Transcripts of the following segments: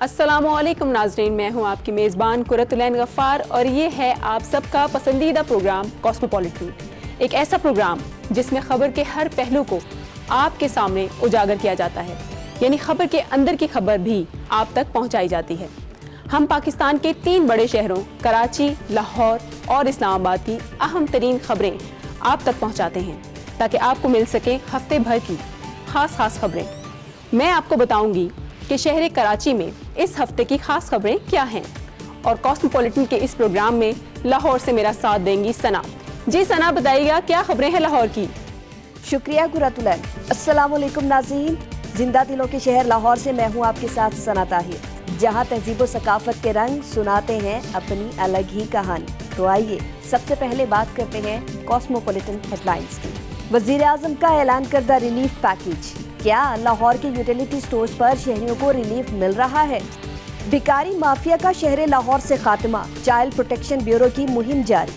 अस्सलामुअलैकुम नाज़रीन, मैं हूं आपकी मेज़बान कुरतुलैन गफ़ार और ये है आप सबका पसंदीदा प्रोग्राम कॉस्मोपॉलिटन। एक ऐसा प्रोग्राम जिसमें ख़बर के हर पहलू को आपके सामने उजागर किया जाता है, यानी ख़बर के अंदर की खबर भी आप तक पहुंचाई जाती है। हम पाकिस्तान के 3 बड़े शहरों कराची, लाहौर और इस्लामाबाद की अहम तरीन खबरें आप तक पहुंचाते हैं ताकि आपको मिल सके हफ्ते भर की खास खबरें। मैं आपको बताऊंगी कि शहर कराची में इस हफ्ते की खास खबरें क्या हैं, और कॉस्मोपॉलिटन के इस प्रोग्राम में लाहौर से मेरा साथ देंगी सना। जी सना, बताइएगा क्या खबरें हैं लाहौर की? शुक्रिया कुरतुलैन। अस्सलाम वालेकुम नाज़रीन, जिंदा दिलों के शहर लाहौर से मैं हूँ आपके साथ सना ताहिर, जहाँ तहजीब व सकाफत के रंग सुनाते हैं अपनी अलग ही कहानी। तो आइए सबसे पहले बात करते हैं कॉस्मोपॉलिटन हेडलाइंस की। वज़ीर आज़म का ऐलान करदा रिलीफ पैकेज, क्या लाहौर के यूटिलिटी स्टोर्स पर शहरियों को रिलीफ मिल रहा है? भिकारी माफिया का शहर लाहौर से खात्मा, चाइल्ड प्रोटेक्शन ब्यूरो की मुहिम जारी।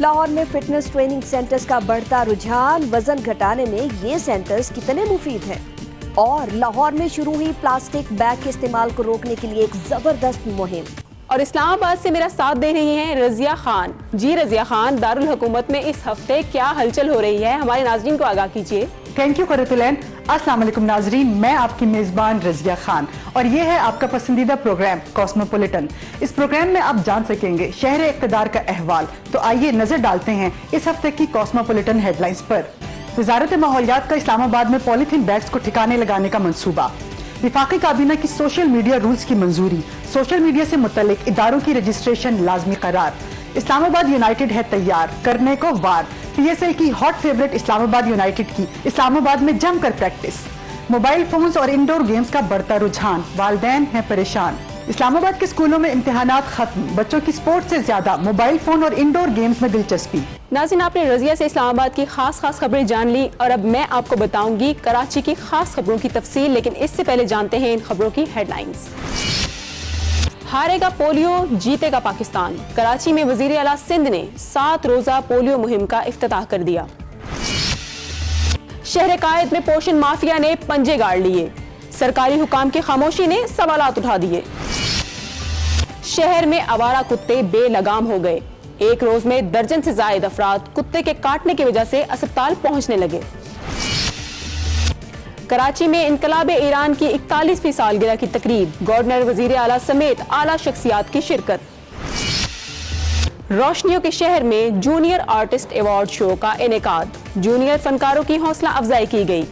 लाहौर में फिटनेस ट्रेनिंग सेंटर्स का बढ़ता रुझान, वजन घटाने में ये सेंटर्स कितने मुफीद हैं? और लाहौर में शुरू हुई प्लास्टिक बैग के इस्तेमाल को रोकने के लिए एक जबरदस्त मुहिम। और इस्लामाबाद से मेरा साथ दे रही हैं रज़िया खान। जी रज़िया खान, दारुल हुकूमत में इस हफ्ते क्या हलचल हो रही है, हमारे नाज़रीन को आगाह कीजिए। Thank you Qurratulain. अस्सलाम वालेकुम नाजरीन, मैं आपकी मेज़बान रज़िया खान और ये है आपका पसंदीदा प्रोग्राम कॉस्मोपॉलिटन। इस प्रोग्राम में आप जान सकेंगे शहर इक़्तिदार का अहवाल। तो आइए नजर डालते हैं इस हफ्ते की कॉस्मोपॉलिटन हेडलाइंस पर। वज़ारत माहौलियात का इस्लामाबाद में पॉलीथीन बैग्स को ठिकाने लगाने का मंसूबा। विफाकी काबीना की सोशल मीडिया रूल्स की मंजूरी। सोशल मीडिया से मुतल्लिक इदारों की रजिस्ट्रेशन लाजमी करार। इस्लामाबाद यूनाइटेड है तैयार करने को वार। PSL की हॉट फेवरेट इस्लामाबाद यूनाइटेड की इस्लामाबाद में जमकर प्रैक्टिस। मोबाइल फोन्स और इंडोर गेम्स का बढ़ता रुझान, वालिदैन हैं परेशान। इस्लामाबाद के स्कूलों में इम्तिहानात खत्म, बच्चों की स्पोर्ट्स से ज्यादा मोबाइल फोन और इंडोर गेम्स में दिलचस्पी। नाज़रीन, आपने रज़िया से इस्लामाबाद की खास खबरें जान ली और अब मैं आपको बताऊंगी कराची की खास खबरों की तफसील, लेकिन इससे पहले जानते हैं इन खबरों की हेडलाइंस। हारेगा पोलियो, जीतेगा पाकिस्तान। कराची में वज़ीर आला सिंध ने 7 रोज़ा पोलियो मुहिम का इफ्तिताह कर दिया। शहर कायद में पोषण माफिया ने पंजे गाड़ लिए, सरकारी हुकाम की खामोशी ने सवालात उठा दिए। शहर में आवारा कुत्ते बेलगाम हो गए, एक रोज में दर्जन से ज्यादा अफराद कुत्ते के काटने की वजह से अस्पताल पहुंचने लगे। कराची में इनकलाब ईरान की 41वीं सालगिरह की तकरीब, गवर्नर, वजीर आला समेत आला शख्सियात की शिरकत। रोशनियों के शहर में जूनियर आर्टिस्ट अवार्ड शो का इनेकाद, जूनियर फनकारों की हौसला अफजाई की गई।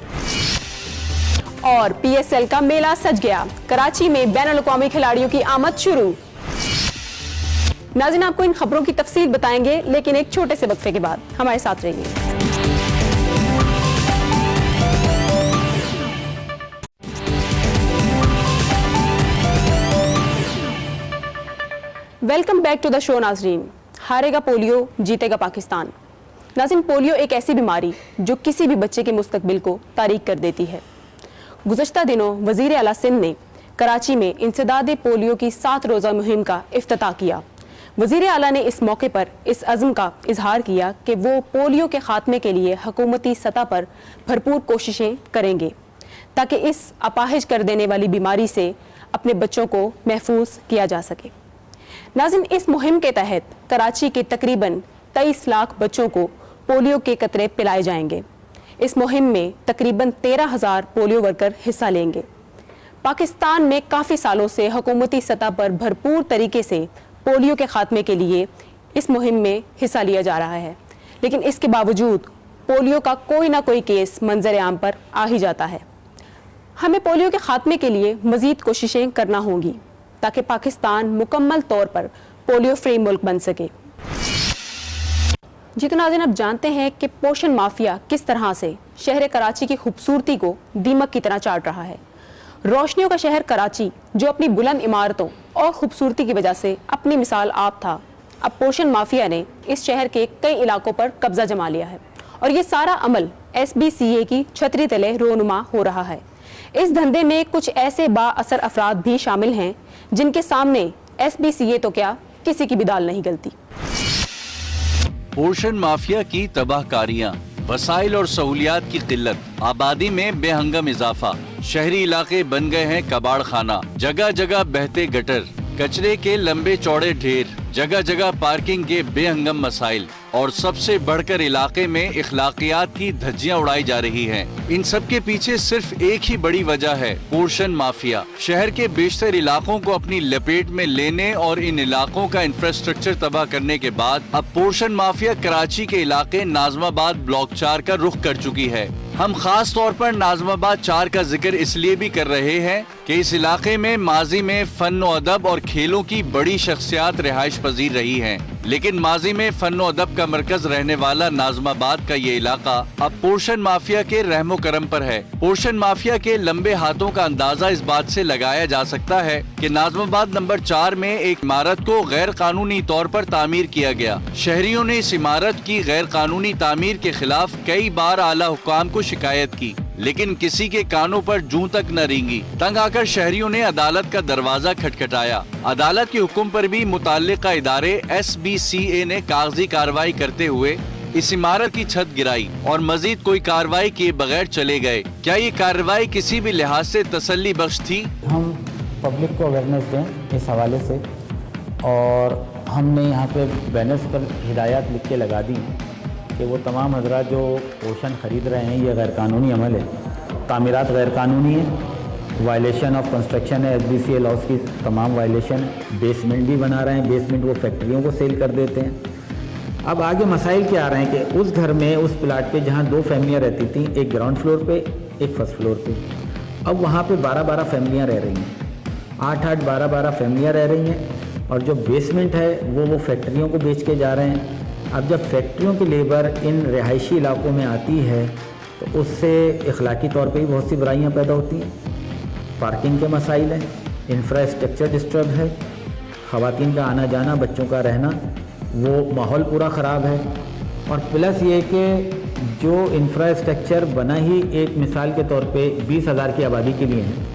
और PSL का मेला सज गया, कराची में बैनुल अक़वामी खिलाड़ियों की आमद शुरू। नाज़रीन, आपको इन खबरों की तफसील बताएंगे, लेकिन एक छोटे से वक्फे के बाद। हमारे साथ रहिए। Welcome back to the show नाज़रीन। हारेगा पोलियो, जीतेगा पाकिस्तान। नाज़रीन, पोलियो एक ऐसी बीमारी जो किसी भी बच्चे के मुस्तकबिल को तारीक कर देती है। गुज़श्ता दिनों वज़ीर आला सिंध ने कराची में इंसदाद पोलियो की 7 रोज़ा मुहिम का इफ्तिताह किया। वज़ीर आला ने इस मौके पर इस अज़्म का इजहार किया कि वो पोलियो के खात्मे के लिए हुकूमती सतह पर भरपूर कोशिशें करेंगे ताकि इस अपाहिज कर देने वाली बीमारी से अपने बच्चों को महफूज किया जा सके। नाज़रीन, इस मुहिम के तहत कराची के तकरीबन 23 लाख बच्चों को पोलियो के कतरे पिलाए जाएंगे। इस मुहिम में तकरीबन 13,000 पोलियो वर्कर हिस्सा लेंगे। पाकिस्तान में काफ़ी सालों से हुकूमती सतह पर भरपूर तरीके से पोलियो के खात्मे के लिए इस मुहिम में हिस्सा लिया जा रहा है, लेकिन इसके बावजूद पोलियो का कोई ना कोई केस मंजर आम पर आ ही जाता है। हमें पोलियो के खात्मे के लिए मज़ीद कोशिशें करना होंगी ताकि पाकिस्तान मुकम्मल तौर पर पोलियो फ्री मुल्क बन सके। जी तो नाज़रीन, अब जानते हैं कि पोषण माफिया किस तरह से शहर कराची की खूबसूरती को दीमक की तरह चाट रहा है। रोशनियों का शहर कराची, जो अपनी बुलंद इमारतों और खूबसूरती की वजह से अपनी मिसाल आप था, अब पोषण माफिया ने इस शहर के कई इलाकों पर कब्जा जमा लिया है और ये सारा अमल SBCA की छतरी तले रोनुमा हो रहा है। इस धंधे में कुछ ऐसे बाअसर अफराद भी शामिल हैं जिनके सामने SBCA तो क्या, किसी की भी दाल नहीं गलती। पोषण माफिया की तबाहकारियां वसाइल और सहूलियात की किल्लत, आबादी में बेहंगम इजाफा, शहरी इलाके बन गए हैं कबाड़ खाना, जगह जगह बहते गटर, कचरे के लंबे चौड़े ढेर, जगह जगह पार्किंग के बेहंगम मसाइल और सबसे बढ़कर इलाके में इखलाकियात की धज्जियां उड़ाई जा रही हैं। इन सब के पीछे सिर्फ एक ही बड़ी वजह है, पोर्शन माफिया। शहर के बेशतर इलाकों को अपनी लपेट में लेने और इन इलाकों का इंफ्रास्ट्रक्चर तबाह करने के बाद अब पोर्शन माफिया कराची के इलाके नाजमाबाद ब्लॉक 4 का रुख कर चुकी है। हम खास तौर पर नाजमाबाद 4 का जिक्र इसलिए भी कर रहे हैं कि इस इलाके में माजी में फन व अदब और खेलों की बड़ी शख्सियात रिहाइश पजीर रही हैं, लेकिन माजी में फन व अदब का मरकज रहने वाला नाजमाबाद का ये इलाका अब पोर्शन माफिया के रहमो करम पर है। पोर्शन माफिया के लंबे हाथों का अंदाजा इस बात से लगाया जा सकता है कि नाजमाबाद नंबर 4 में एक इमारत को गैर कानूनी तौर पर तामीर किया गया। शहरियों ने इस इमारत की गैर कानूनी तामीर के खिलाफ कई बार आला हुकाम को शिकायत की, लेकिन किसी के कानों पर जूं तक न रेंगी। तंग आकर शहरियों ने अदालत का दरवाजा खटखटाया। अदालत के हुक्म पर भी मुताल्लिका इदारे SBCA ने कागजी कार्रवाई करते हुए इस इमारत की छत गिराई और मजीद कोई कार्रवाई किए बगैर चले गए। क्या ये कार्रवाई किसी भी लिहाज से तसल्ली बख्श थी? हम पब्लिक को अवेयरनेस दें इस हवाले से, और हमने यहाँ पे बैनर्स पर हिदायत लिख के लगा दी कि वो तमाम हजरात जो पोर्शन ख़रीद रहे हैं ये गैर कानूनी अमल है, तामीरात गैर कानूनी है, वायलेशन ऑफ कंस्ट्रक्शन है, SBCA लॉज की तमाम वायलेशन है, बेसमेंट भी बना रहे हैं, बेसमेंट वो फैक्ट्रियों को सेल कर देते हैं। अब आगे मसाइल क्या आ रहे हैं कि उस घर में, उस प्लाट पे जहाँ 2 फैमिलियाँ रहती थी, एक ग्राउंड फ्लोर पे, एक फर्स्ट फ्लोर पे, अब वहाँ पे 12-12 फैमिलियाँ रह रही हैं, 8-8, 12-12 फैमिलियाँ रह रही हैं, और जो बेसमेंट है वो फैक्ट्रियों को बेच के जा रहे हैं। अब जब फैक्ट्रियों की लेबर इन रिहायशी इलाकों में आती है तो उससे इखलाकी तौर पे ही बहुत सी बुराइयां पैदा होती हैं। पार्किंग के मसाइल हैं, इंफ्रास्ट्रक्चर डिस्टर्ब है, ख़वातीन का आना जाना, बच्चों का रहना, वो माहौल पूरा ख़राब है। और प्लस ये कि जो इंफ्रास्ट्रक्चर बना ही एक मिसाल के तौर पे 20,000 की आबादी के लिए है,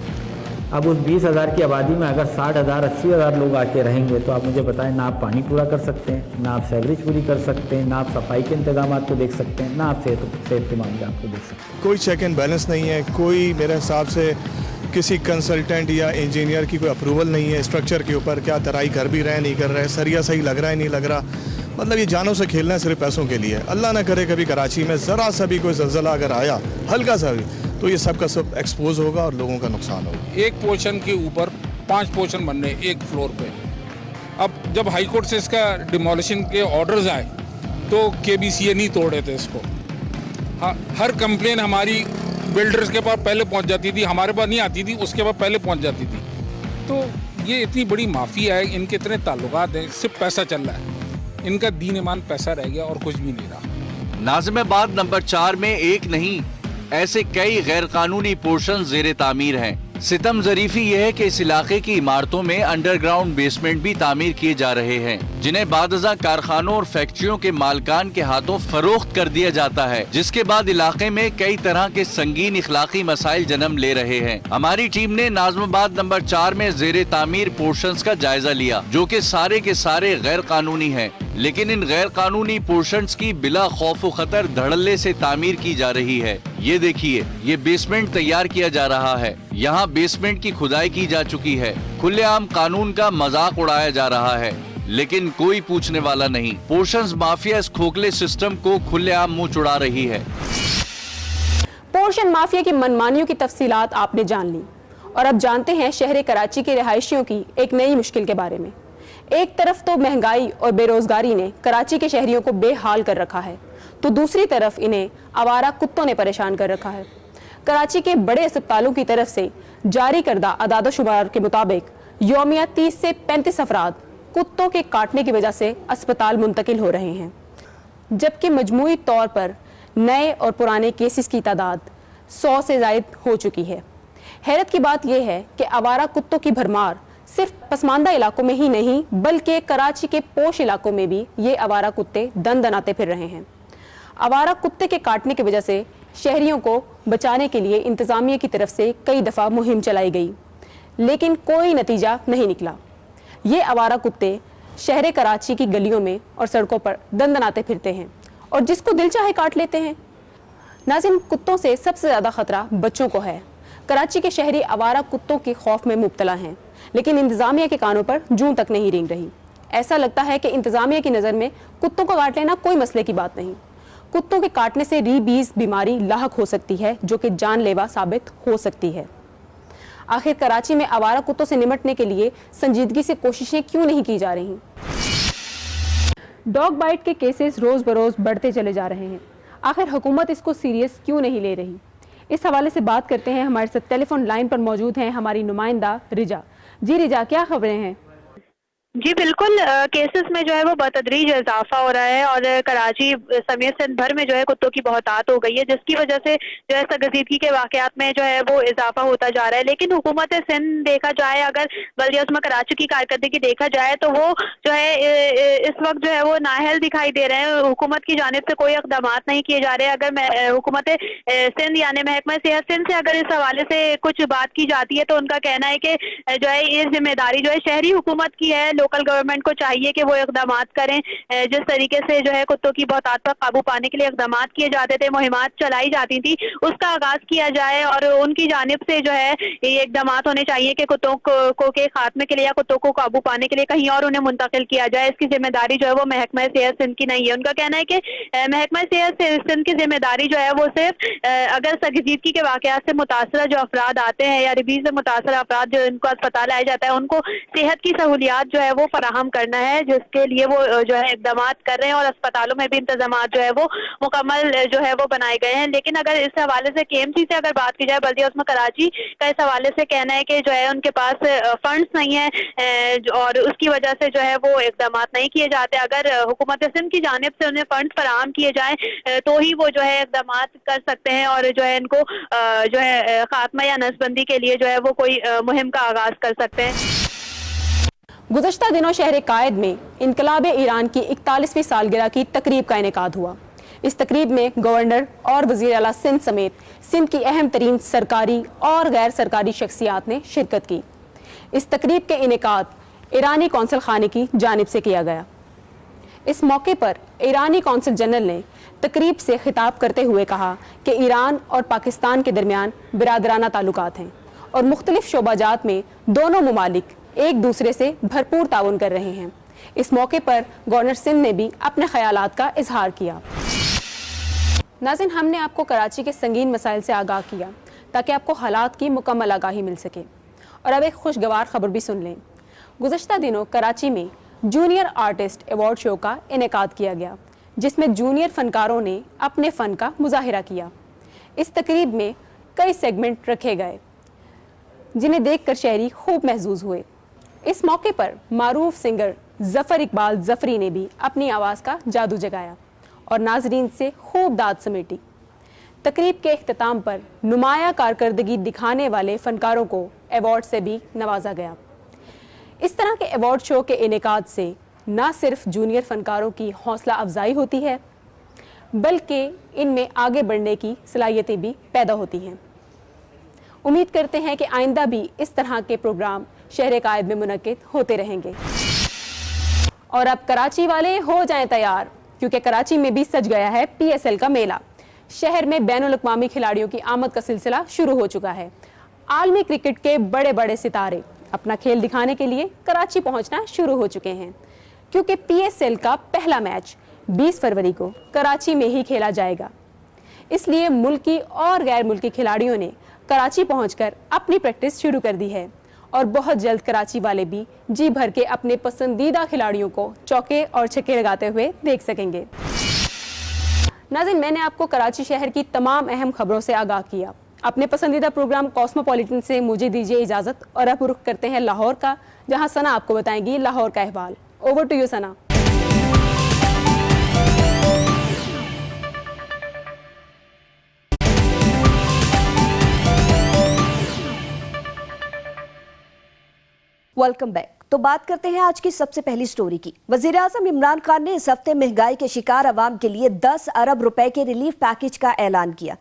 अब उस 20,000 की आबादी में अगर 60,000 80,000 लोग आके रहेंगे तो आप मुझे बताएं, ना आप पानी पूरा कर सकते हैं, ना आप सेवरेज पूरी कर सकते हैं, ना आप सफाई के इंतजाम को देख सकते हैं, ना आप सेहत के मामले आपको देख सकते हैं। कोई चेक एंड बैलेंस नहीं है, कोई मेरे हिसाब से किसी कंसल्टेंट या इंजीनियर की कोई अप्रूवल नहीं है स्ट्रक्चर के ऊपर, क्या तराई कर भी रहे हैं नहीं कर रहे हैं, सरिया सही लग रहा है नहीं लग रहा। मतलब ये जानों से खेलना है सिर्फ पैसों के लिए। अल्लाह ना करे कभी कराची में ज़रा सा भी कोई ज़लज़ला अगर आया, हल्का सा भी, तो ये सब का सब एक्सपोज होगा और लोगों का नुकसान होगा। एक पोर्शन के ऊपर 5 पोर्शन बन रहे एक फ्लोर पे। अब जब हाई कोर्ट से इसका डिमोलिशन के ऑर्डर्स आए तो KBCA नहीं तोड़े थे इसको। हाँ, हर कंप्लेन हमारी बिल्डर्स के पास पहले पहुंच जाती थी, हमारे पास नहीं आती थी, उसके पास पहले पहुंच जाती थी। तो ये इतनी बड़ी माफिया है, इनके इतने ताल्लुकात हैं, सिर्फ पैसा चल रहा है, इनका दीन ईमान पैसा रह गया और कुछ भी नहीं रहा। नाज़िमाबाद नंबर 4 में एक नहीं, ऐसे कई गैर कानूनी पोर्शन ज़ेरे तामीर हैं। सितम ज़रीफ़ी यह है कि इस इलाके की इमारतों में अंडरग्राउंड बेसमेंट भी तामीर किए जा रहे हैं, जिन्हें बादज़ा कारखानों और फैक्ट्रियों के मालकान के हाथों फरोख्त कर दिया जाता है, जिसके बाद इलाके में कई तरह के संगीन इखलाकी मसाइल जन्म ले रहे हैं। हमारी टीम ने नाज़िमाबाद नंबर 4 में ज़ेरे तामीर पोर्शंस का जायजा लिया, जो कि सारे के सारे गैर कानूनी हैं, लेकिन इन गैर कानूनी पोर्शंस की बिला खौफ व खतर धड़ल्ले से तामीर की जा रही है। ये देखिए, ये बेसमेंट तैयार किया जा रहा है, यहाँ बेसमेंट की खुदाई की जा चुकी है, खुलेआम कानून का मजाक उड़ाया जा रहा है, लेकिन कोई पूछने वाला नहीं। पोर्शंस माफिया इस खोखले सिस्टम को खुलेआम मुंह चुड़ा रही है। पोर्शन माफिया की मनमानियों की तफसीलात आपने जान ली, और अब जानते हैं शहर कराची के रिहायशियों की एक नई मुश्किल के बारे में। एक तरफ तो महंगाई और बेरोजगारी ने कराची के शहरियों को बेहाल कर रखा है, तो दूसरी तरफ इन्हें आवारा कुत्तों ने परेशान कर रखा है। कराची के बड़े अस्पतालों की तरफ से जारी करदा अदाद-ओ-शुमार के मुताबिक यौमिया 30 से 35 अफराद कुत्तों के काटने की वजह से अस्पताल मुंतकिल हो रहे हैं, जबकि मजमूई तौर पर नए और पुराने केसेस की तादाद 100 से ज़ायद हो चुकी है। हैरत की बात यह है कि आवारा कुत्तों की भरमार सिर्फ पसमानदा इलाकों में ही नहीं, बल्कि कराची के पोश इलाकों में भी ये आवारा कुत्ते दन दनाते फिर रहे हैं। आवारा कुत्ते के काटने की वजह से शहरियों को बचाने के लिए इंतज़ामिया की तरफ से कई दफ़ा मुहिम चलाई गई, लेकिन कोई नतीजा नहीं निकला। ये आवारा कुत्ते शहर कराची की गलियों में और सड़कों पर दन दनाते फिरते हैं और जिसको दिल चाहे काट लेते हैं। नाज़रीन, कुत्तों से सबसे ज़्यादा खतरा बच्चों को है। कराची के शहरी आवारा कुत्तों के खौफ में मुब्तला हैं, लेकिन इंतज़ामिया के कानों पर जूं तक नहीं रेंग रही। ऐसा लगता है कि इंतज़ामिया की नज़र में कुत्तों को काट लेना कोई मसले की बात नहीं। कुत्तों के काटने से रीबीज बीमारी लाहक हो सकती है, जो कि जानलेवा साबित हो सकती है। आखिर कराची में आवारा कुत्तों से निपटने के लिए संजीदगी से कोशिशें क्यों नहीं की जा रही? डॉग बाइट के केसेस रोज बरोज बढ़ते चले जा रहे हैं। आखिर हुकूमत इसको सीरियस क्यों नहीं ले रही? इस हवाले से बात करते हैं। हमारे साथ टेलीफोन लाइन पर मौजूद हैं हमारी नुमाइंदा रिजा। जी रिजा, क्या खबरें हैं? जी बिल्कुल, केसेस में जो है वो बतदरीज इजाफा हो रहा है और कराची समेत सिंध भर में जो है कुत्तों की बहुतात हो गई है, जिसकी वजह से जो है सरगर्दगी के वाकयात में जो है वो इजाफा होता जा रहा है। लेकिन हुकूमत सिंध देखा जाए, अगर बल्दियात कराची की कारकर्दगी देखा जाए तो वो जो है इस वक्त जो है वो नाअहल दिखाई दे रहे हैं। हुकूमत की जानिब से कोई इक़दाम नहीं किए जा रहे। अगर हुकूमत सिंध यानी महकमा सेहत सिंध से अगर इस हवाले से कुछ बात की जाती है तो उनका कहना है कि जो है ये जिम्मेदारी जो है शहरी हुकूमत की है। लोकल गवर्नमेंट को चाहिए कि वो इक़दाम करें। जिस तरीके से जो है कुत्तों की बहुतात पर काबू पाने के लिए इक़दाम किए जाते थे, मुहिमात चलाई जाती थी, उसका आगाज किया जाए और उनकी जानिब से जो है ये इक़दाम होने चाहिए कि कुत्तों को के खात्मे के लिए या कुत्तों को काबू पाने के लिए कहीं और उन्हें मुंतकिल किया जाए। इसकी जिम्मेदारी जो है वो महकमा सेहत सिंध की नहीं है। उनका कहना है कि महकमा सेहत सिंध की जिम्मेदारी जो है वो सिर्फ अगर संजीदगी के वाकयात से मुतासरा जो अफराद आते हैं या रिबीज से मुतासरा अफराद जो इनको अस्पताल लाया जाता है, उनको सेहत की सहूलियात जो है वो फराहम करना है, जिसके लिए वो जो है इक़दाम कर रहे हैं और अस्पतालों में भी इंतजाम जो है वो मुकम्मल जो है वो बनाए गए हैं। लेकिन अगर इस हवाले से KMC से अगर बात की जाए, बल्दियात कराची का इस हवाले से कहना है कि जो है उनके पास फंड्स नहीं है और उसकी वजह से जो है वो इक़दाम नहीं किए जाते। अगर हुकूमत सिंध की जानिब से उन्हें फंड्स फराहम किए जाएं तो ही वो जो है इक़दाम कर सकते हैं और जो है इनको जो है खात्मा या नसबंदी के लिए जो है वो कोई मुहिम का आगाज कर सकते हैं। गुज़श्ता दिनों शहर कायद में इनकलाब ईरान की 41वीं सालगिरह की तकरीब का इनेकाद हुआ। इस तकरीब में गवर्नर और वज़ीर आला सिंध समेत सिंध की अहम तरीन सरकारी और गैर सरकारी शख्सियात ने शिरकत की। इस तकरीब के इनेकाद ईरानी कौंसल खाने की जानिब से किया गया। इस मौके पर ईरानी कौंसल जनरल ने तकरीब से खिताब करते हुए कहा कि ईरान और पाकिस्तान के दरमियान बिरादराना ताल्लुकात हैं और मुख्तलिफ शोबाजात में दोनों ममालिक एक दूसरे से भरपूर ताउन कर रहे हैं। इस मौके पर गवर्नर सिंध ने भी अपने ख्यालात का इजहार किया। नाज़रीन, हमने आपको कराची के संगीन मसाइल से आगाह किया ताकि आपको हालात की मुकम्मल आगाही मिल सके। और अब एक खुशगवार खबर भी सुन लें। गुज़श्ता दिनों कराची में जूनियर आर्टिस्ट अवार्ड शो का इनेकाद किया गया, जिसमें जूनियर फनकारों ने अपने फ़न का मुजाहिरा किया। इस तकरीब में कई सेगमेंट रखे गए जिन्हें देखकर शहरी खूब महजूज हुए। इस मौके पर मारूफ सिंगर ज़फ़र इकबाल ज़फ़री ने भी अपनी आवाज़ का जादू जगाया और नाजरीन से खूब दाद समेटी। तकरीब के इख्तिताम पर नुमाया कारकर्दगी दिखाने वाले फ़नकारों को अवार्ड से भी नवाजा गया। इस तरह के अवार्ड शो के इनेकाद से न सिर्फ जूनियर फ़नकारों की हौसला अफजाई होती है, बल्कि इनमें आगे बढ़ने की सलाहियतें भी पैदा होती हैं। उम्मीद करते हैं कि आइंदा भी इस तरह के प्रोग्राम शहर कायद में मुनक्किद होते रहेंगे। और अब कराची वाले हो जाएं तैयार, क्योंकि कराची में भी सज गया है PSL का मेला। शहर में बैनुल अक़वामी खिलाड़ियों की आमद का सिलसिला शुरू हो चुका है। आलमी क्रिकेट के बड़े बड़े सितारे अपना खेल दिखाने के लिए कराची पहुंचना शुरू हो चुके हैं, क्योंकि PSL का पहला मैच 20 फरवरी को कराची में ही खेला जाएगा। इसलिए मुल्की और गैर मुल्की खिलाड़ियों ने कराची पहुंचकर अपनी प्रैक्टिस शुरू कर दी है और बहुत जल्द कराची वाले भी जी भर के अपने पसंदीदा खिलाड़ियों को चौके और छक्के लगाते हुए देख सकेंगे। नाज़रीन, मैंने आपको कराची शहर की तमाम अहम खबरों से आगाह किया। अपने पसंदीदा प्रोग्राम कॉस्मोपॉलिटन से मुझे दीजिए इजाज़त और अब रुख करते हैं लाहौर का, जहां सना आपको बताएंगी लाहौर का अहवाल। Over to you Sana. Welcome back. तो बात करते हैं आज की सबसे पहली स्टोरी की। वज़ीर आज़म इमरान खान ने इस हफ्ते महंगाई के शिकार अवाम के लिए 10 अरब रुपए के रिलीफ पैकेज का ऐलान किया।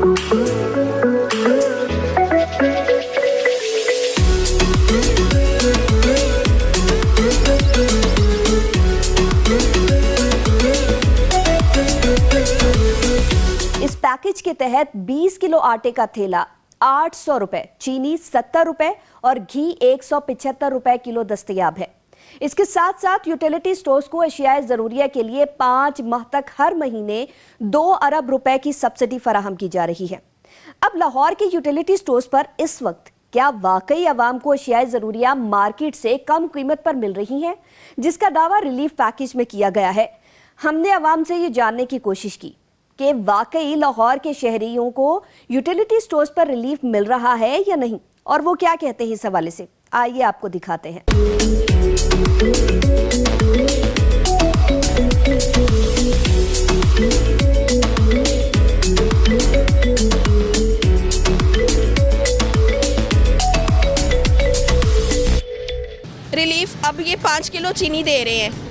इस पैकेज पैकेज के तहत 20 किलो आटे का थैला 800 रुपए, चीनी 70 रुपए और घी 175 रुपए किलो दस्तयाब है। इसके साथ साथ यूटिलिटी स्टोर्स को अशियाए जरूरिया के लिए 5 माह तक हर महीने 2 अरब रुपए की सब्सिडी फराहम की जा रही है। अब लाहौर के यूटिलिटी स्टोर्स पर इस वक्त क्या वाकई आवाम को अशियाए जरूरिया मार्केट से कम कीमत पर मिल रही हैं, जिसका दावा रिलीफ पैकेज में किया गया है? हमने आवाम से ये जानने की कोशिश की कि वाकई लाहौर के शहरियों को यूटिलिटी स्टोर्स पर रिलीफ मिल रहा है या नहीं, और वो क्या कहते हैं इस हवाले से। आइए आपको दिखाते हैं। रिलीफ अब ये 5 किलो चीनी दे रहे हैं,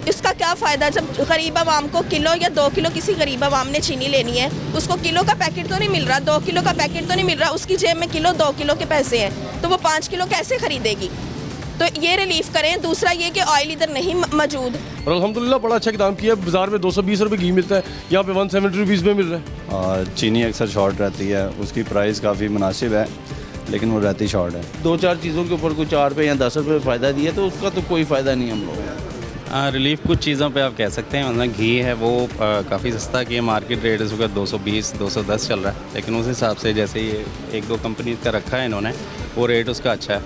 इसका क्या फ़ायदा जब गरीब आवाम को किलो या 2 किलो किसी गरीब आवाम ने चीनी लेनी है, उसको किलो का पैकेट तो नहीं मिल रहा, 2 किलो का पैकेट तो नहीं मिल रहा, उसकी जेब में किलो 2 किलो के पैसे हैं, तो वो 5 किलो कैसे खरीदेगी? तो ये रिलीफ करें। दूसरा ये कि ऑयल इधर नहीं मौजूद। और अल्हम्दुलिल्लाह बड़ा अच्छा इक़दाम किया। बाज़ार में 220 रुपये घी मिलता है, यहाँ पे 170 रुपीज़ में मिल रहा है। और चीनी अक्सर शॉर्ट रहती है, उसकी प्राइस काफ़ी मुनासिब है, लेकिन वो रहती शॉर्ट है। 2-4 चीज़ों के ऊपर कोई 4 रुपये या 10 रुपये फ़ायदा दिया तो उसका तो कोई फ़ायदा नहीं हम लोग। रिलीफ कुछ चीज़ों पे आप कह सकते हैं, मतलब घी है वो काफ़ी सस्ता कि मार्केट रेट इस वक्त 220-210 चल रहा है, लेकिन उस हिसाब से जैसे ये 1-2 कंपनी का रखा है इन्होंने, वो रेट उसका अच्छा है।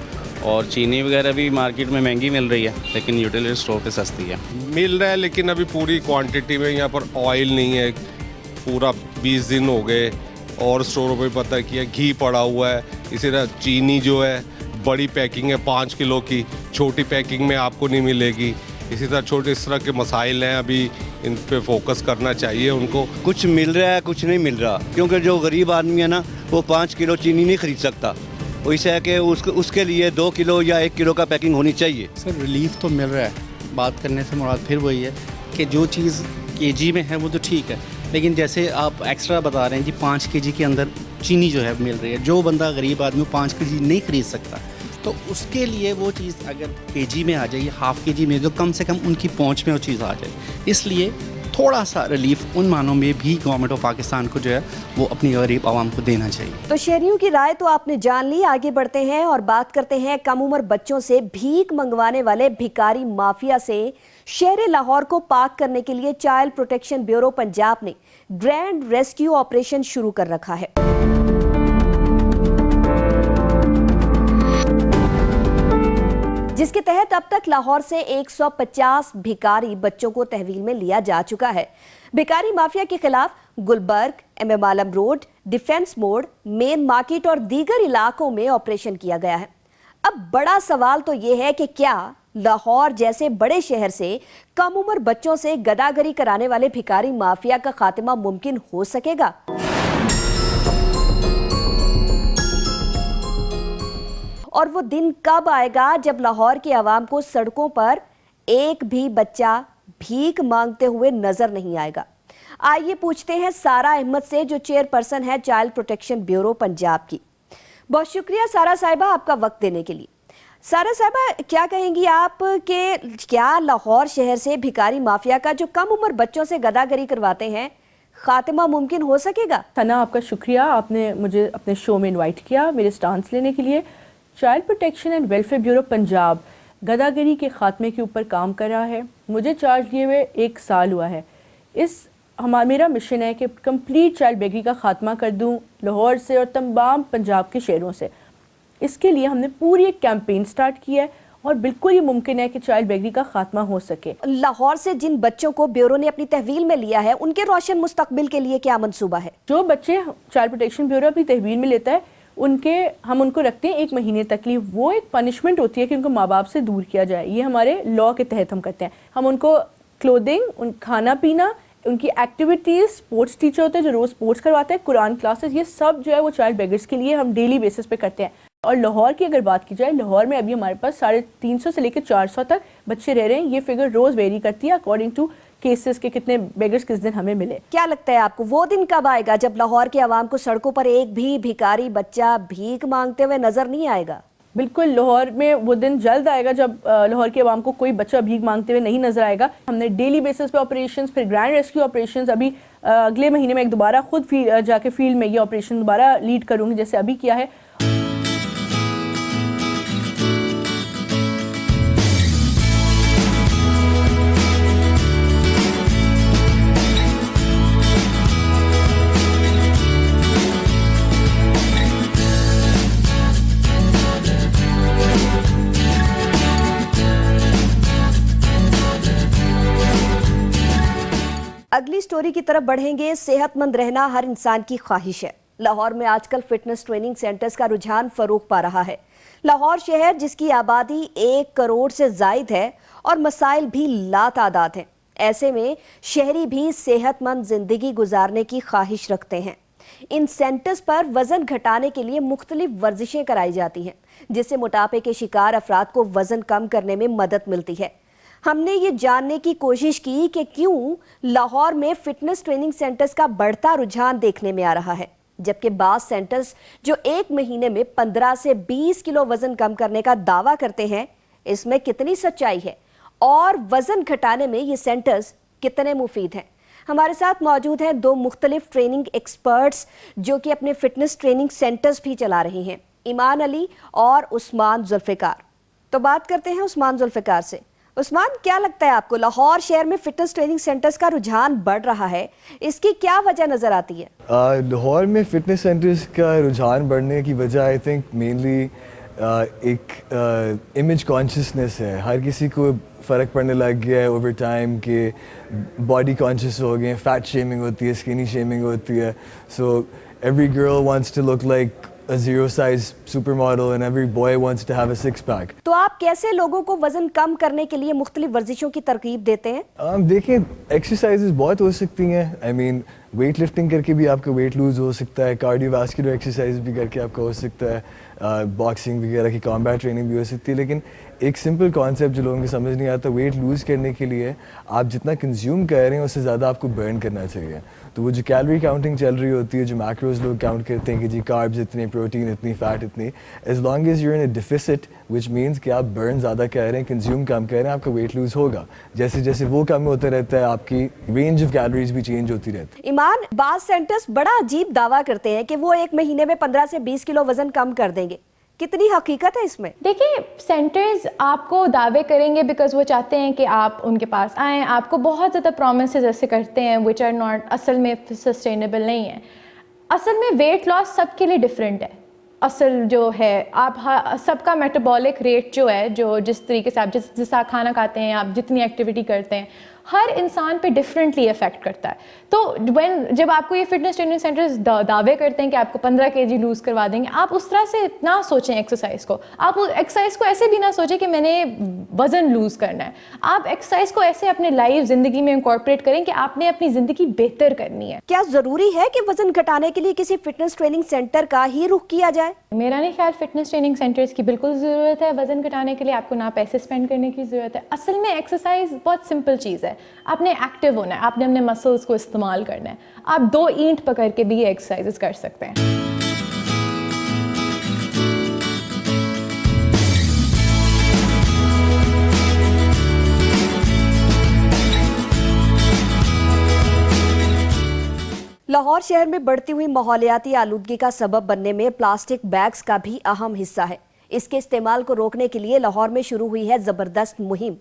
और चीनी वगैरह भी मार्केट में महंगी मिल रही है, लेकिन यूटिलिटी स्टोर पे सस्ती है। मिल रहा है, लेकिन अभी पूरी क्वांटिटी में यहाँ पर ऑयल नहीं है। पूरा 20 दिन हो गए और स्टोरों पे पता किया घी पड़ा हुआ है। इसी तरह चीनी जो है बड़ी पैकिंग है 5 किलो की, छोटी पैकिंग में आपको नहीं मिलेगी। इसी तरह छोटे इस तरह के मसाइल हैं, अभी इन पे फोकस करना चाहिए उनको। कुछ मिल रहा है, कुछ नहीं मिल रहा, क्योंकि जो गरीब आदमी है ना वो 5 किलो चीनी नहीं खरीद सकता। वैसे है कि उसके लिए 2 किलो या 1 किलो का पैकिंग होनी चाहिए। सर रिलीफ तो मिल रहा है, बात करने से मुराद फिर वही है कि जो चीज़ केजी में है वो तो ठीक है, लेकिन जैसे आप एक्स्ट्रा बता रहे हैं जी 5 केजी के अंदर चीनी जो है मिल रही है, जो बंदा गरीब आदमी 5 केजी नहीं खरीद सकता, तो उसके लिए वो चीज़ अगर केजी में आ जाए, हाफ केजी में, तो कम से कम उनकी पहुंच में वो चीज़ आ जाए। इसलिए थोड़ा सा रिलीफ उन मानों में भी गवर्नमेंट ऑफ पाकिस्तान को जो है वो अपनी गरीब आवाम को देना चाहिए। तो शहरियों की राय तो आपने जान ली। आगे बढ़ते हैं और बात करते हैं कम उम्र बच्चों से भीख मंगवाने वाले भिखारी माफिया से। शहर लाहौर को पाक करने के लिए चाइल्ड प्रोटेक्शन ब्यूरो पंजाब ने ग्रैंड रेस्क्यू ऑपरेशन शुरू कर रखा है। जिसके तहत अब तक लाहौर से 150 भिखारी बच्चों को तहवील में लिया जा चुका है। भिखारी माफिया के खिलाफ गुलबर्ग, एमएम आलम रोड, डिफेंस मोड़, मेन मार्केट और दीगर इलाकों में ऑपरेशन किया गया है। अब बड़ा सवाल तो यह है कि क्या लाहौर जैसे बड़े शहर से कम उम्र बच्चों से गदागरी कराने वाले भिखारी माफिया का खात्मा मुमकिन हो सकेगा? और वो दिन कब आएगा जब लाहौर के आवाम को सड़कों पर एक भी बच्चा भीख मांगते हुए नजर नहीं आएगा? आइए पूछते हैं सारा अहमद से, जो चेयरपर्सन है चाइल्ड प्रोटेक्शन ब्यूरो पंजाब की। बहुत शुक्रिया सारा साहिबा आपका वक्त देने के लिए। सारा साहिबा, क्या कहेंगी आप कि क्या लाहौर शहर से भिखारी माफिया का जो कम उम्र बच्चों से गदागरी करवाते हैं खात्मा मुमकिन हो सकेगा? सना, आपका शुक्रिया, आपने मुझे अपने शो में इनवाइट किया मेरे स्टांस लेने के लिए। Child protection and welfare bureau Punjab गदागरी के खात्मे के ऊपर काम कर रहा है। मुझे चार्ज लिए हुए 1 साल हुआ है। मेरा मिशन है कि कंप्लीट चाइल्ड बेगरी का खात्मा कर दूं लाहौर से और तमाम पंजाब के शहरों से। इसके लिए हमने पूरी एक कैंपेन स्टार्ट किया है और बिल्कुल ये मुमकिन है कि चाइल्ड बेगरी का खात्मा हो सके। लाहौर से जिन बच्चों को ब्यूरो ने अपनी तहवील में लिया है, उनके रोशन मुस्तकबिल के लिए क्या मंसूबा है? जो बच्चे चाइल्ड प्रोटेक्शन ब्यूरो अपनी तहवील में लेता है हम उनको रखते हैं 1 महीने तक लिए। वो एक पनिशमेंट होती है कि उनको माँ बाप से दूर किया जाए, ये हमारे लॉ के तहत हम करते हैं। हम उनको क्लोथिंग, खाना पीना, उनकी एक्टिविटीज़, स्पोर्ट्स टीचर होते हैं जो रोज़ स्पोर्ट्स करवाते हैं, कुरान क्लासेस, ये सब जो है वो चाइल्ड बेगर्स के लिए हम डेली बेसिस पे करते हैं। और लाहौर की अगर बात की जाए, लाहौर में अभी हमारे पास 350 से लेकर 400 तक बच्चे रह रहे हैं। ये फिगर रोज़ वेरी करती है अकॉर्डिंग टू केसेस के कितने बेगर्स किस दिन हमें मिले। क्या लगता है आपको वो दिन कब आएगा जब लाहौर के आवाम को सड़कों पर एक भी भिखारी बच्चा भीख मांगते हुए नजर नहीं आएगा? बिल्कुल लाहौर में वो दिन जल्द आएगा जब लाहौर के अवाम को कोई बच्चा भीख मांगते हुए नहीं नजर आएगा. हमने डेली बेसिस पे ऑपरेशंस, फिर ग्रैंड रेस्क्यू ऑपरेशंस, अभी अगले महीने में एक दोबारा खुद जाके फील्ड में ये ऑपरेशन दोबारा लीड करूँगी जैसे अभी किया है. अगली स्टोरी की तरफ बढ़ेंगे. सेहतमंद रहना हर इंसान की ख्वाहिश है. लाहौर में आजकल फिटनेस ट्रेनिंग सेंटर्स का रुझान फरोग पा रहा है. लाहौर शहर जिसकी आबादी 1 करोड़ से जायद है और मसाइल भी लातादाद हैं. ऐसे में शहरी भी सेहतमंद जिंदगी गुजारने की ख्वाहिश रखते हैं. इन सेंटर्स पर वजन घटाने के लिए मुख्तलिफ वर्जिशें कराई जाती हैं जिससे मोटापे के शिकार अफराद को वजन कम करने में मदद मिलती है. हमने ये जानने की कोशिश की कि क्यों लाहौर में फिटनेस ट्रेनिंग सेंटर्स का बढ़ता रुझान देखने में आ रहा है, जबकि बाज़ सेंटर्स जो एक महीने में 15 से 20 किलो वजन कम करने का दावा करते हैं, इसमें कितनी सच्चाई है और वजन घटाने में ये सेंटर्स कितने मुफीद हैं. हमारे साथ मौजूद हैं 2 मुख्तलिफ ट्रेनिंग एक्सपर्ट्स जो कि अपने फिटनेस ट्रेनिंग सेंटर्स भी चला रहे हैं, ईमान अली और उस्मान जुल्फ़िकार. तो बात करते हैं उस्मान जुल्फ़िकार से. उस्मान, क्या लगता है आपको लाहौर शहर में फिटनेस ट्रेनिंग सेंटर्स का रुझान बढ़ रहा है, इसकी क्या वजह नज़र आती है? लाहौर में फिटनेस सेंटर्स का रुझान बढ़ने की वजह आई थिंक मेनली एक इमेज कॉन्शियसनेस है. हर किसी को फ़र्क पड़ने लग गया है ओवर टाइम के बॉडी कॉन्शियस हो गए हैं. फैट शेमिंग होती है, स्किनी शेमिंग होती है. So every girl wants to look like a zero size supermodel and every boy wants to have a six pack. तो आप कैसे लोगों को वजन कम करने के लिए मुख्तलिफ वर्जिशों की तरकीब देते हैं? देखिए, एक्सरसाइजेज बहुत हो सकती हैं. आई मीन वेट लिफ्टिंग करके भी आपका वेट लूज हो सकता है, कार्डियोवास्कुलर एक्सरसाइज भी करके आपका हो सकता है, बॉक्सिंग वगैरह की कॉम्बैट ट्रेनिंग भी हो सकती है. लेकिन एक सिंपल कॉन्सेप्ट जो लोगों को समझ नहीं आता, वेट लूज़ करने के लिए आप जितना कंज्यूम कर रहे हैं उससे ज़्यादा आपको बर्न करना चाहिए. तो वो जो कैलोरी काउंटिंग चल रही होती है, जो मैक्रोज लोग काउंट करते हैं कि जी कार्ब्स इतने, प्रोटीन इतनी, फैट इतनी, as long as you're in a deficit which means कि आप बर्न ज़्यादा कर रहे हैं, कंज्यूम कम कर रहे हैं, आपका वेट लूज़ होगा. जैसे जैसे वो कम होता रहता है आपकी रेंज ऑफ कैलोरीज भी चेंज होती रहती है. ईमान, बाज़ सेंटर्स बड़ा अजीब दावा करते हैं कि वो एक महीने में 15 से 20 किलो वजन कम कर देंगे. कितनी हकीकत है इसमें? देखिए, सेंटर्स आपको दावे करेंगे बिकॉज वो चाहते हैं कि आप उनके पास आएँ. आपको बहुत ज़्यादा प्रोमिसेस ऐसे करते हैं विच आर नॉट असल में सस्टेनेबल नहीं है. असल में वेट लॉस सबके लिए डिफरेंट है. असल जो है आप सबका मेटाबॉलिक रेट जो है, जो जिस तरीके से आप जिस खाना खाते हैं, आप जितनी एक्टिविटी करते हैं, हर इंसान पे डिफरेंटली इफेक्ट करता है. तो जब आपको ये फिटनेस ट्रेनिंग सेंटर्स दावे करते हैं कि आपको 15 kg लूज़ करवा देंगे, आप उस तरह से ना सोचें एक्सरसाइज को. आप एक्सरसाइज को ऐसे भी ना सोचें कि मैंने वज़न लूज़ करना है. आप एक्सरसाइज को ऐसे अपने लाइफ ज़िंदगी में इंकॉर्पोरेट करें कि आपने अपनी ज़िंदगी बेहतर करनी है. क्या ज़रूरी है कि वज़न घटाने के लिए किसी फिटनेस ट्रेनिंग सेंटर का ही रुख किया जाए? मेरा नहीं ख्याल फिटनेस ट्रेनिंग सेंटर्स की बिल्कुल ज़रूरत है. वज़न घटाने के लिए आपको ना पैसे स्पेंड करने की ज़रूरत है. असल में एक्सरसाइज बहुत सिंपल चीज़ है. आपने एक्टिव होना है, आपने अपने मसल्स को इस्तेमाल करना है. आप 2 ईंट पकड़ के भी ये एक्सरसाइजेस कर सकते हैं. लाहौर शहर में बढ़ती हुई माहौलियाती आलूदगी का सबब बनने में प्लास्टिक बैग्स का भी अहम हिस्सा है. इसके इस्तेमाल को रोकने के लिए लाहौर में शुरू हुई है जबरदस्त मुहिम,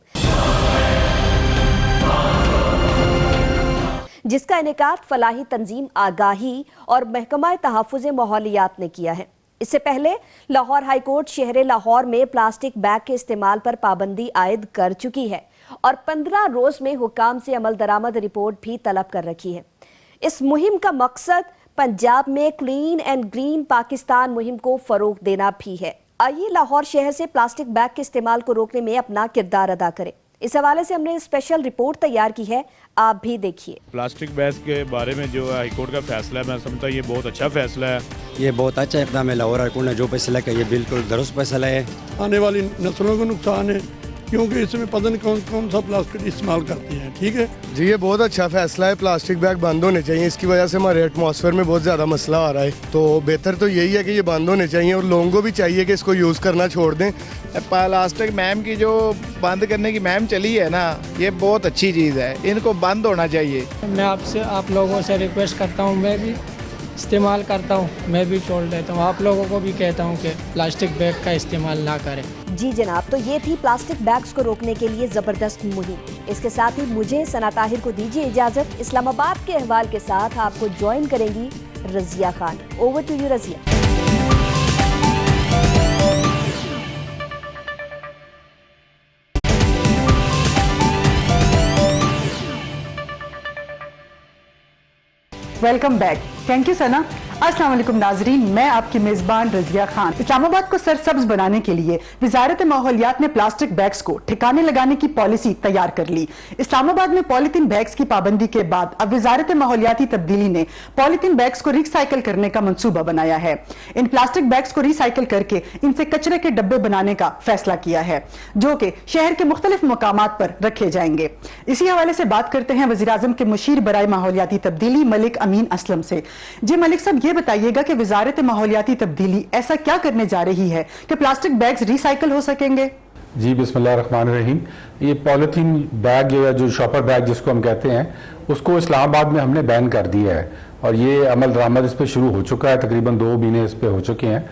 जिसका इनेकाद फलाही तंजीम आगाही और महकमा तहफ़्फ़ुज़ माहौलियात ने किया है. इससे पहले लाहौर हाई कोर्ट शहर लाहौर में प्लास्टिक बैग के इस्तेमाल पर पाबंदी आयद कर चुकी है और 15 रोज में हुकाम से अमल दरामद रिपोर्ट भी तलब कर रखी है. इस मुहिम का मकसद पंजाब में क्लीन एंड ग्रीन पाकिस्तान मुहिम को फरोग देना भी है. आइए लाहौर शहर से प्लास्टिक बैग के इस्तेमाल को रोकने में अपना किरदार अदा करें. इस हवाले से हमने स्पेशल रिपोर्ट तैयार की है, आप भी देखिए. प्लास्टिक बैग के बारे में जो हाईकोर्ट का फैसला है, मैं समझता हूँ ये बहुत अच्छा फैसला है. ये बहुत अच्छा इक़दाम है. लाहौर हाईकोर्ट ने जो फैसला किया ये बिल्कुल दुरुस्त फैसला है. आने वाली नस्लों को नुकसान है, क्योंकि इसमें पता नहीं कौन कौन सा प्लास्टिक इस्तेमाल करते हैं। ठीक है जी, ये बहुत अच्छा फैसला है, प्लास्टिक बैग बंद होने चाहिए, इसकी वजह से हमारे एटमॉस्फेयर में बहुत ज़्यादा मसला आ रहा है, तो बेहतर तो यही है कि ये बंद होने चाहिए और लोगों को भी चाहिए कि इसको यूज़ करना छोड़ दें। प्लास्टिक मैम की जो बंद करने की मैम चली है ना, ये बहुत अच्छी चीज़ है, इनको बंद होना चाहिए। मैं आपसे आप लोगों से रिक्वेस्ट करता हूँ, मैं भी इस्तेमाल करता हूँ, मैं भी छोड़ देता हूँ, आप लोगों को भी कहता हूँ कि प्लास्टिक बैग का इस्तेमाल ना करें। जी जनाब, तो ये थी प्लास्टिक बैग्स को रोकने के लिए जबरदस्त मुहिम। इसके साथ ही मुझे सना ताहिर को दीजिए इजाजत। इस्लामाबाद के अहवाल के साथ आपको ज्वाइन करेंगी Razia Khan. Over to you Razia. Welcome back. Thank you Sana. अस्सलाम वालेकुम नाजरीन, मैं आपकी मेज़बान रज़िया खान। इस्लामाबाद को सरसब्ज बनाने के लिए वजारत माहौलियात ने प्लास्टिक बैग्स को ठिकाने लगाने की पॉलिसी तैयार कर ली। इस्लामाबाद में पॉलीथीन बैग्स की पाबंदी के बाद अब वजारत माहौलियाती तब्दीली ने पॉलीथीन बैग्स को रिसाइकिल करने का मंसूबा बनाया है। इन प्लास्टिक बैग्स को रिसाइकिल करके इनसे कचरे के डब्बे बनाने का फैसला किया है, जो कि शहर के मुख्तलिफ मकामात पर रखे जाएंगे। इसी हवाले से बात करते हैं वज़ीर आज़म के मुशीर बराए माहौलियाती तब्दीली मलिक अमीन असलम से। जी मलिक साहब, ये बताइएगा कि वजारत माहौलियाती तब्दीली ऐसा क्या करने जा रही है कि प्लास्टिक बैग्स रिसाइकिल हो सकेंगे? जी बिस्मिल्लाहिर्रहमानिर्रहीम। ये पॉलीथीन बैग या जो शॉपर बैग जिसको हम कहते हैं, उसको इस्लामाबाद में हमने बैन कर दिया है और ये अमल दरामद इस पर शुरू हो चुका है। तकरीबन 2 महीने इस पर हो चुके हैं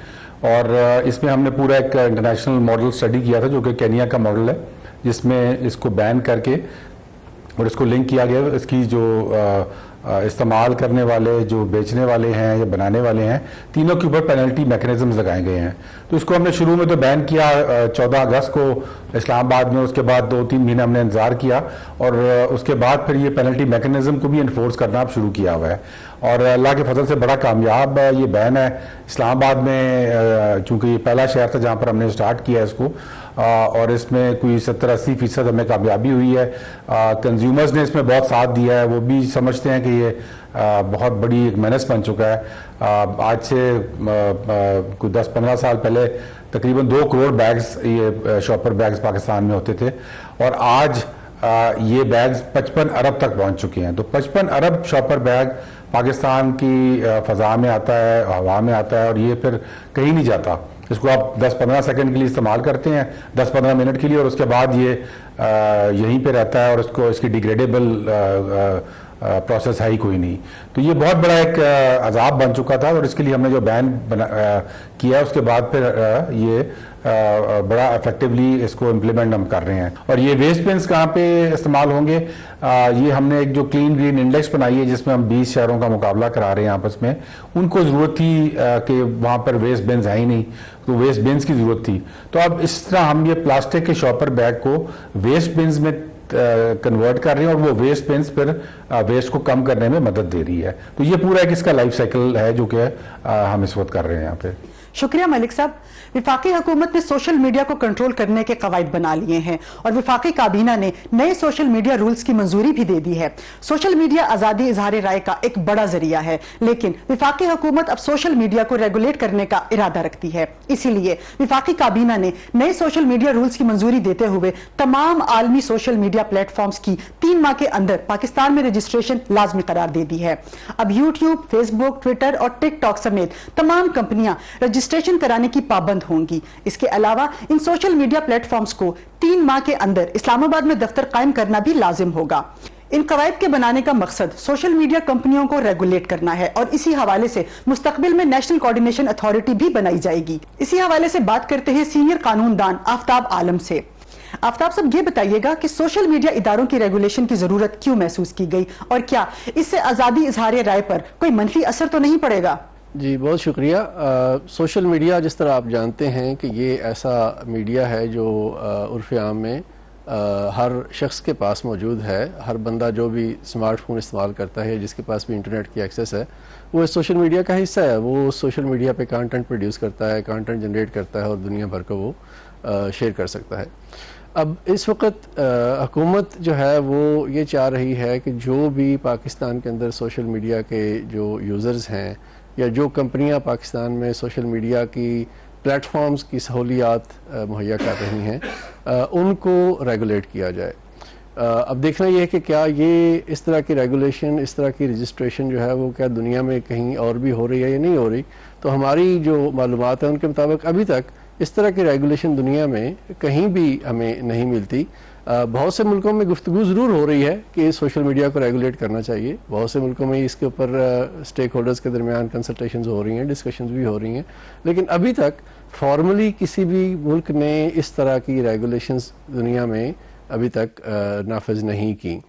और इसमें हमने पूरा एक इंटरनेशनल मॉडल स्टडी किया था जो कि केनिया का मॉडल है, जिसमें इसको बैन करके और इसको लिंक किया गया। इसकी जो इस्तेमाल करने वाले, जो बेचने वाले हैं या बनाने वाले हैं, तीनों के ऊपर पेनल्टी मैकेनिज्म्स लगाए गए हैं। तो इसको हमने शुरू में तो बैन किया 14 अगस्त को इस्लामाबाद में, उसके बाद 2-3 महीने हमने इंतज़ार किया और उसके बाद फिर ये पेनल्टी मैकेनिज्म को भी इन्फोर्स करना अब शुरू किया हुआ है और अल्लाह के फजल से बड़ा कामयाब ये बैन है। इस्लामाबाद में चूँकि ये पहला शहर था जहाँ पर हमने स्टार्ट किया इसको और इसमें कोई 70-80% हमें कामयाबी हुई है। कंज्यूमर्स ने इसमें बहुत साथ दिया है, वो भी समझते हैं कि ये बहुत बड़ी एक मेहनत बन चुका है। आज से कोई 10-15 साल पहले तकरीबन 2 करोड़ बैग्स, ये शॉपर बैग्स पाकिस्तान में होते थे और आज ये बैग्स 55 अरब तक पहुंच चुके हैं। तो 55 अरब शॉपर बैग पाकिस्तान की फ़ज़ा में आता है, हवा में आता है और ये फिर कहीं नहीं जाता। इसको आप 10-15 सेकंड के लिए इस्तेमाल करते हैं, 10-15 मिनट के लिए, और उसके बाद ये यहीं पे रहता है और इसको इसकी डिग्रेडेबल प्रोसेस है ही कोई नहीं। तो ये बहुत बड़ा एक अजाब बन चुका था और इसके लिए हमने जो बैन किया उसके बाद फिर ये बड़ा इफेक्टिवली इसको इम्प्लीमेंट हम कर रहे हैं। और ये वेस्ट बिन्स कहाँ पे इस्तेमाल होंगे, ये हमने एक जो क्लीन ग्रीन इंडेक्स बनाई है जिसमें हम 20 शहरों का मुकाबला करा रहे हैं आपस में। उनको ज़रूरत थी कि वहाँ पर वेस्ट बिन्स है ही नहीं, तो वेस्ट बिन्स की ज़रूरत थी। तो अब इस तरह हम ये प्लास्टिक के शॉपर बैग को वेस्ट बिन्स में कन्वर्ट कर रहे हैं और वो वेस्ट बिन्स फिर वेस्ट को कम करने में मदद दे रही है। तो ये पूरा एक इसका लाइफ साइकिल है जो कि हम इस वक्त कर रहे हैं यहाँ पे। शुक्रिया मलिक साहब। विफाकी हुकूमत ने सोशल मीडिया को कंट्रोल करने के कवायद बना लिए हैं और विफाकी काबीना ने नए सोशल मीडिया रूल्स की मंजूरी भी दे दी है। सोशल मीडिया आज़ादी इजहार राय का एक बड़ा जरिया है, लेकिन विफाकी हुकूमत अब सोशल मीडिया को रेगुलेट करने का इरादा रखती है। इसीलिए विफाकी काबीना ने नए सोशल मीडिया रूल्स की मंजूरी देते हुए तमाम आलमी सोशल मीडिया प्लेटफॉर्म्स की 3 माह के अंदर पाकिस्तान में रजिस्ट्रेशन लाजमी करार दे दी है। अब यूट्यूब, फेसबुक, ट्विटर और टिकटॉक समेत तमाम कंपनियां रजिस्ट्रेशन कराने की पाबंद होंगी। इसके अलावा इन सोशल मीडिया प्लेटफॉर्म्स को 3 माह के अंदर इस्लामाबाद में दफ्तर कायम करना भी लाजिम होगा। इन कवायद के बनाने का मकसद सोशल मीडिया कंपनियों को रेगुलेट करना है और इसी हवाले से मुस्तकबिल में नेशनल कोऑर्डिनेशन अथॉरिटी भी बनाई जाएगी। इसी हवाले से बात करते हैं सीनियर कानूनदान आफ्ताब आलम से। आफ्ताब साहब, ये बताइएगा कि सोशल मीडिया इदारों की रेगुलेशन की जरूरत क्यों महसूस की गई और क्या इससे आज़ादी इजहार राय पर कोई मनफी असर तो नहीं पड़ेगा? जी बहुत शुक्रिया। सोशल मीडिया जिस तरह आप जानते हैं कि ये ऐसा मीडिया है जो उर्फ़ आम में हर शख्स के पास मौजूद है। हर बंदा जो भी स्मार्टफोन इस्तेमाल करता है, जिसके पास भी इंटरनेट की एक्सेस है, वो इस सोशल मीडिया का हिस्सा है। वो सोशल मीडिया पे कंटेंट प्रोड्यूस करता है, कंटेंट जनरेट करता है और दुनिया भर को वो शेयर कर सकता है। अब इस वक्त हुकूमत जो है वो ये चाह रही है कि जो भी पाकिस्तान के अंदर सोशल मीडिया के जो यूज़र्स हैं या जो कंपनियां पाकिस्तान में सोशल मीडिया की پلیٹ فارمز کی سہولیات مہیا کر رہی ہیں ان کو ریگولیٹ کیا جائے. اب دیکھنا یہ ہے کہ کیا یہ اس طرح کی ریگولیشن, اس طرح کی رجسٹریشن جو ہے وہ کیا دنیا میں کہیں اور بھی ہو رہی ہے یا نہیں ہو رہی. تو ہماری جو معلومات ہیں ان کے مطابق ابھی تک اس طرح کی ریگولیشن دنیا میں کہیں بھی ہمیں نہیں ملتی. بہت سے ملکوں میں گفتگو ضرور ہو رہی ہے کہ سوشل میڈیا کو ریگولیٹ کرنا چاہیے. بہت سے ملکوں میں اس کے اوپر اسٹیک ہولڈرز کے درمیان کنسلٹیشنز ہو رہی ہیں, ڈسکشنز بھی ہو رہی ہیں, لیکن ابھی تک فارملی کسی بھی ملک نے اس طرح کی ریگولیشنز دنیا میں ابھی تک نافذ نہیں کی.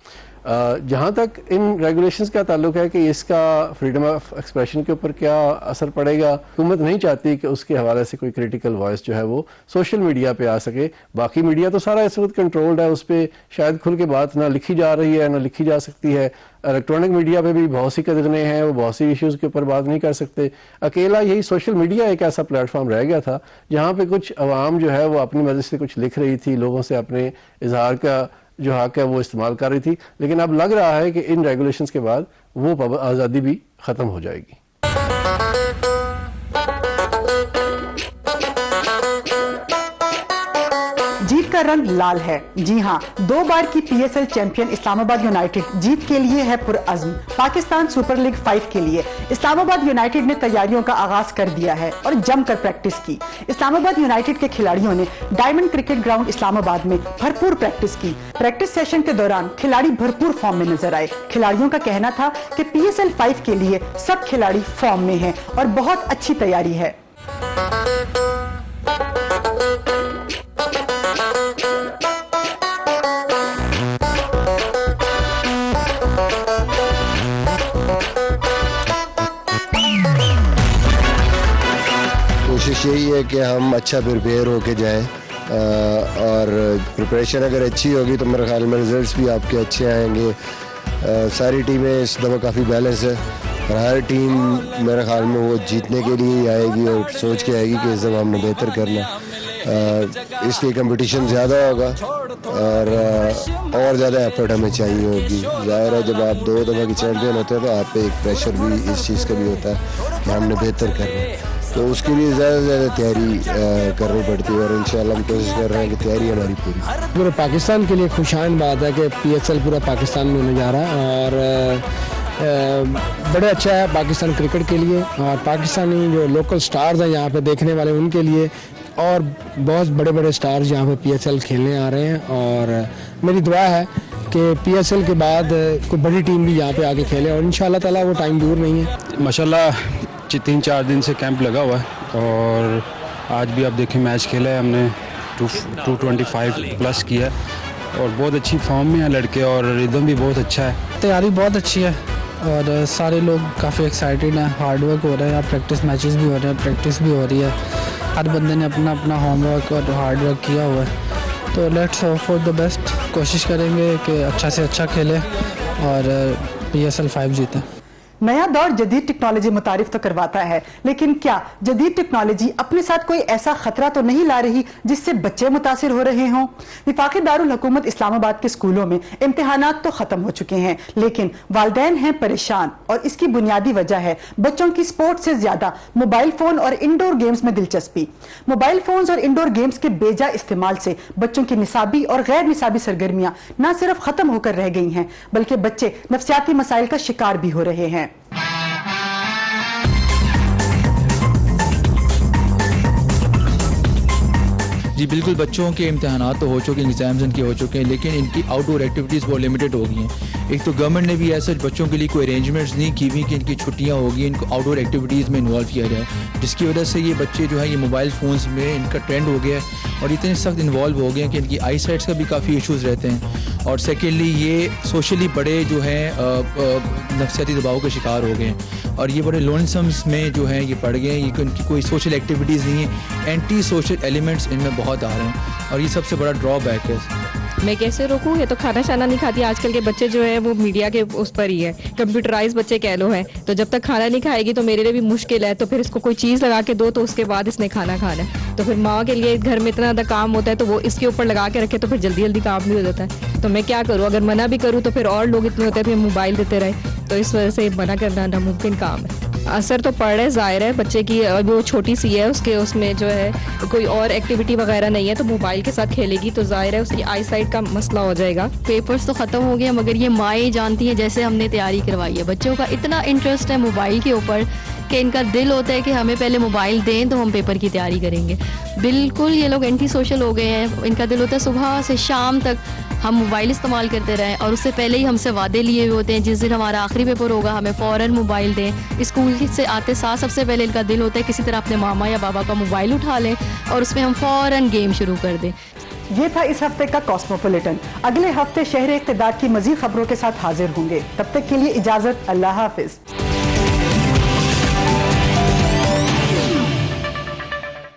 جہاں تک ان ریگولیشنز کا تعلق ہے کہ اس کا فریڈم آف ایکسپریشن کے اوپر کیا اثر پڑے گا, حکومت نہیں چاہتی کہ اس کے حوالے سے کوئی کریٹیکل وائس جو ہے وہ سوشل میڈیا پہ آ سکے. باقی میڈیا تو سارا اس وقت کنٹرولڈ ہے, اس پہ شاید کھل کے بات نہ لکھی جا رہی ہے نہ لکھی جا سکتی ہے. الیکٹرانک میڈیا پہ بھی بہت سی قدریں ہیں, وہ بہت سی ایشوز کے اوپر بات نہیں کر سکتے. اکیلا یہی سوشل میڈیا ایک ایسا پلیٹ فارم رہ گیا تھا جہاں پہ کچھ عوام جو ہے وہ اپنی مرضی سے کچھ لکھ رہی تھی, لوگوں سے اپنے اظہار کا جو حق ہے وہ استعمال کر رہی تھی. لیکن اب لگ رہا ہے کہ ان ریگولیشنز کے بعد وہ آزادی بھی ختم ہو جائے گی. جیت کا رنگ لال ہے. جی ہاں, 2 بار کی PSL چیمپئن اسلام آباد یونائیٹڈ جیت کے لیے ہے پرعزم. پاکستان سپر لیگ 5 کے لیے اسلام آباد یونائیٹڈ نے تیاریوں کا آغاز کر دیا ہے اور جم کر پریکٹس کی. اسلام آباد یونائیٹڈ کے کھلاڑیوں نے ڈائمنڈ کرکٹ گراؤنڈ اسلام آباد میں بھرپور پریکٹس کی. پریکٹس سیشن کے دوران کھلاڑی بھرپور فارم میں نظر آئے. کھلاڑیوں کا کہنا تھا کہ PSL 5 کے لیے سب کھلاڑی فارم میں ہیں اور بہت اچھی تیاری ہے. کوشش یہی ہے کہ ہم اچھا پریپیئر ہو کے جائیں اور پریپریشن اگر اچھی ہوگی تو میرے خیال میں رزلٹس بھی آپ کے اچھے آئیں گے. ساری ٹیمیں اس دفعہ کافی بیلنس ہے اور ہر ٹیم میرے خیال میں وہ جیتنے کے لیے ہی آئے گی اور سوچ کے آئے گی کہ اس دفعہ ہم نے بہتر کرنا. اس لیے کمپٹیشن زیادہ ہوگا اور زیادہ ایفرٹ ہمیں چاہیے ہوگی. ظاہر ہے جب آپ 2 دفعہ کی چیمپئن ہوتے ہیں تو آپ پہ ایک پریشر بھی اس چیز کا بھی ہوتا ہے کہ ہم نے بہتر کرنا, تو اس کے لیے زیادہ سے زیادہ تیاری کرنی پڑتی ہے اور انشاءاللہ ہم کوشش کر رہے ہیں کہ تیاری ہماری پوری. پورے پاکستان کے لیے خوشائن بات ہے کہ PSL پورا پاکستان میں ہونے جا رہا ہے اور بڑے اچھا ہے پاکستان کرکٹ کے لیے اور پاکستانی جو لوکل سٹارز ہیں یہاں پہ دیکھنے والے ان کے لیے, اور بہت بڑے بڑے سٹارز یہاں پہ PSL کھیلنے آ رہے ہیں. اور میری دعا ہے کہ PSL کے بعد کوئی بڑی ٹیم بھی یہاں پہ آگے کھیلے اور انشاءاللہ تعالیٰ وہ ٹائم دور نہیں ہے. ماشاءاللہ 3-4 دن سے کیمپ لگا ہوا ہے اور آج بھی آپ دیکھیں میچ کھیلا ہے ہم نے, 225 پلس کیا ہے اور بہت اچھی فارم میں ہیں لڑکے اور ریدم بھی بہت اچھا ہے. تیاری بہت اچھی ہے اور سارے لوگ کافی ایکسائٹیڈ ہیں. ہارڈ ورک ہو رہا ہے, پریکٹس میچز بھی ہو رہے ہیں, پریکٹس بھی ہو رہی ہے. ہر بندے نے اپنا اپنا ہوم ورک اور ہارڈ ورک کیا ہوا ہے. تو let's hope for the best. کوشش کریں گے کہ اچھا سے اچھا کھیلیں اور PSL 5 جیتیں. نیا دور جدید ٹیکنالوجی متعارف تو کرواتا ہے, لیکن کیا جدید ٹیکنالوجی اپنے ساتھ کوئی ایسا خطرہ تو نہیں لا رہی جس سے بچے متاثر ہو رہے ہوں؟ وفاقی دارالحکومت اسلام آباد کے اسکولوں میں امتحانات تو ختم ہو چکے ہیں, لیکن والدین ہیں پریشان اور اس کی بنیادی وجہ ہے بچوں کی سپورٹ سے زیادہ موبائل فون اور انڈور گیمز میں دلچسپی. موبائل فونز اور انڈور گیمز کے بے جا استعمال سے بچوں کی نصابی اور غیر نصابی سرگرمیاں نہ صرف ختم ہو کر رہ گئی ہیں بلکہ بچے نفسیاتی مسائل کا شکار بھی ہو رہے ہیں. جی بالکل, بچوں کے امتحانات تو ہو چکے ہیں, ایگزامز ان کے ہو چکے ہیں, لیکن ان کی آؤٹ ڈور ایکٹیویٹیز بہت لمیٹڈ ہو گئی ہیں. ایک تو گورنمنٹ نے بھی ایسا بچوں کے لیے کوئی ارینجمنٹس نہیں کی ہوئی کہ ان کی چھٹیاں ہوگی ان کو آؤٹ ڈور ایکٹیویٹیز میں انوالو کیا جائے, جس کی وجہ سے یہ بچے جو ہے یہ موبائل فونز میں ان کا ٹرینڈ ہو گیا ہے اور اتنے سخت انوالو ہو گئے ہیں کہ ان کی آئی سائٹس کا بھی کافی ایشوز رہتے ہیں. اور سیکنڈلی یہ سوشلی بڑے جو ہیں نفسیاتی دباؤ کا شکار ہو گئے ہیں اور یہ بڑے لونسمس میں جو ہیں یہ پڑ گئے ہیں. یہ ان کی کوئی سوشل ایکٹیویٹیز نہیں ہیں, اینٹی سوشل ایلیمنٹس ان میں بہت آ رہے ہیں اور یہ سب سے بڑا ڈرا بیک ہے. میں کیسے روکوں؟ یہ تو کھانا شانا نہیں کھاتی. آج کل کے بچے جو ہیں وہ میڈیا کے اس پر ہی ہے, کمپیوٹرائز بچے کہہ لو ہیں. تو جب تک کھانا نہیں کھائے گی تو میرے لیے بھی مشکل ہے. تو پھر اس کو کوئی چیز لگا کے دو تو اس کے بعد اس نے کھانا کھانا ہے. تو پھر ماں کے لیے گھر میں اتنا زیادہ کام ہوتا ہے تو وہ اس کے اوپر لگا کے رکھے تو پھر جلدی جلدی کام بھی ہو جاتا ہے. تو میں کیا کروں؟ اگر منع بھی کروں تو پھر اور لوگ اتنے ہوتے ہیں پھر موبائل دیتے رہے. تو اس وجہ سے منع کرنا ناممکن کام ہے. असर तो पड़ रहा है, ज़ाहिर है बच्चे की वो छोटी सी है, उसमें जो है कोई और एक्टिविटी वगैरह नहीं है, तो मोबाइल के साथ खेलेगी तो ज़ाहिर है उसकी आई साइट का मसला हो जाएगा। पेपर्स तो ख़त्म हो गए मगर ये माएँ जानती हैं जैसे हमने तैयारी करवाई है। बच्चों का इतना इंटरेस्ट है मोबाइल के ऊपर कि इनका दिल होता है कि हमें पहले मोबाइल दें तो हम पेपर की तैयारी करेंगे। बिल्कुल ये लोग एंटी सोशल हो गए हैं। इनका दिल होता है सुबह से शाम तक हम मोबाइल इस्तेमाल करते रहें और उससे पहले ही हमसे वादे लिए हुए होते हैं जिस दिन हमारा आखिरी पेपर होगा हमें फ़ौरन मोबाइल दें। स्कूल से आते साथ सबसे पहले इनका दिल होता है किसी तरह अपने मामा या बाबा का मोबाइल उठा लें और उसमें हम फ़ौरन गेम शुरू कर दें। ये था इस हफ्ते का कॉस्मोपॉलिटन। अगले हफ्ते शहर इक़्तिदार की मज़ीद खबरों के साथ हाजिर होंगे। तब तक के लिए इजाज़त, अल्लाह हाफ़िज़।